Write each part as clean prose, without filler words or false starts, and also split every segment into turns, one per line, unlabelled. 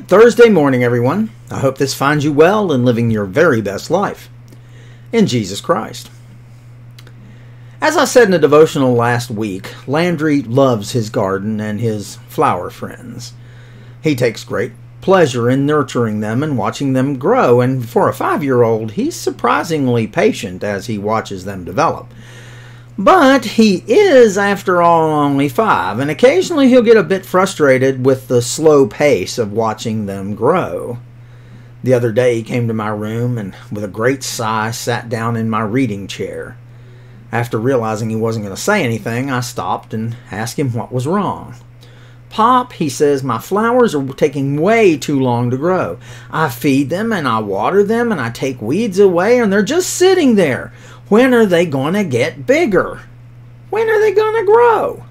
Thursday morning, everyone. I hope this finds you well and living your very best life in Jesus Christ. As I said in the devotional last week, Landry loves his garden and his flower friends. He takes great pleasure in nurturing them and watching them grow, and for a 5-year-old, he's surprisingly patient as he watches them develop. But he is, after all, only 5, and occasionally he'll get a bit frustrated with the slow pace of watching them grow. The other day he came to my room and with a great sigh sat down in my reading chair. After realizing he wasn't going to say anything, I stopped and asked him what was wrong. "Pop," he says, "my flowers are taking way too long to grow. I feed them and I water them and I take weeds away and they're just sitting there. When are they going to get bigger? When are they going to grow?"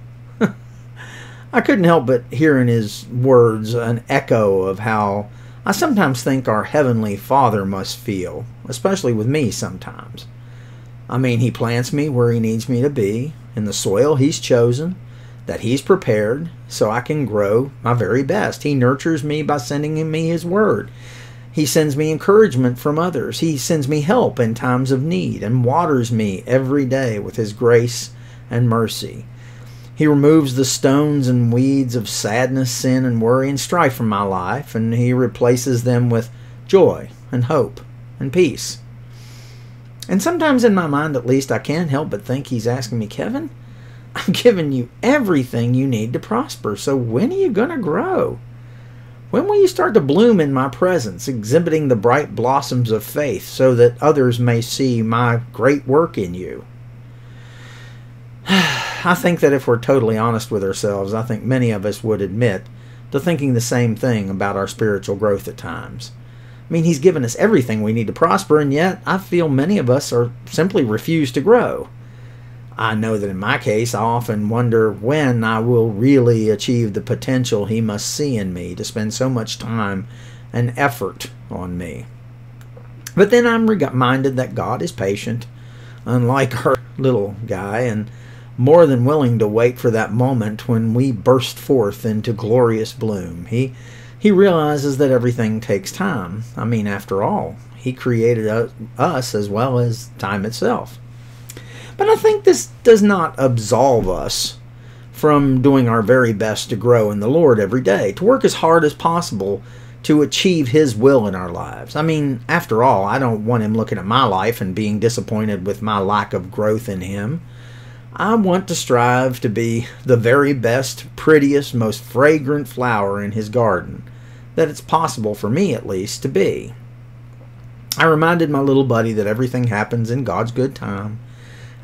I couldn't help but hear in his words an echo of how I sometimes think our Heavenly Father must feel, especially with me sometimes. I mean, He plants me where He needs me to be, in the soil He's chosen, that He's prepared, so I can grow my very best. He nurtures me by sending me His Word. He sends me encouragement from others. He sends me help in times of need and waters me every day with His grace and mercy. He removes the stones and weeds of sadness, sin, and worry and strife from my life, and He replaces them with joy and hope and peace. And sometimes in my mind, at least, I can't help but think He's asking me, "Kevin, I'm giving you everything you need to prosper, so when are you going to grow? When will you start to bloom in my presence, exhibiting the bright blossoms of faith so that others may see my great work in you?" I think that if we're totally honest with ourselves, I think many of us would admit to thinking the same thing about our spiritual growth at times. I mean, He's given us everything we need to prosper, and yet I feel many of us are simply refuse to grow. I know that in my case, I often wonder when I will really achieve the potential He must see in me to spend so much time and effort on me. But then I'm reminded that God is patient, unlike our little guy, and more than willing to wait for that moment when we burst forth into glorious bloom. He realizes that everything takes time. I mean, after all, He created us as well as time itself. But I think this does not absolve us from doing our very best to grow in the Lord every day, to work as hard as possible to achieve His will in our lives. I mean, after all, I don't want Him looking at my life and being disappointed with my lack of growth in Him. I want to strive to be the very best, prettiest, most fragrant flower in His garden that it's possible for me, at least, to be. I reminded my little buddy that everything happens in God's good time,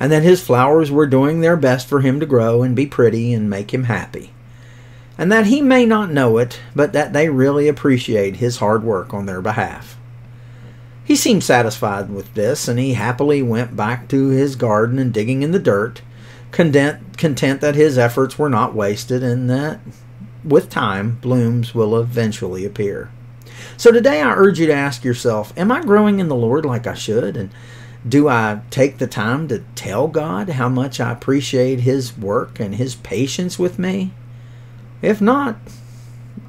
and that his flowers were doing their best for him to grow and be pretty and make him happy. And that he may not know it, but that they really appreciate his hard work on their behalf. He seemed satisfied with this, and he happily went back to his garden and digging in the dirt, content that his efforts were not wasted and that, with time, blooms will eventually appear. So today I urge you to ask yourself, am I growing in the Lord like I should? And do I take the time to tell God how much I appreciate His work and His patience with me? If not,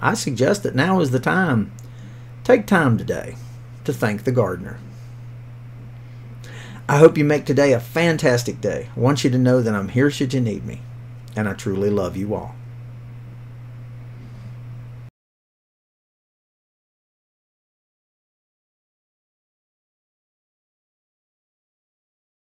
I suggest that now is the time. Take time today to thank the gardener. I hope you make today a fantastic day. I want you to know that I'm here should you need me, and I truly love you all.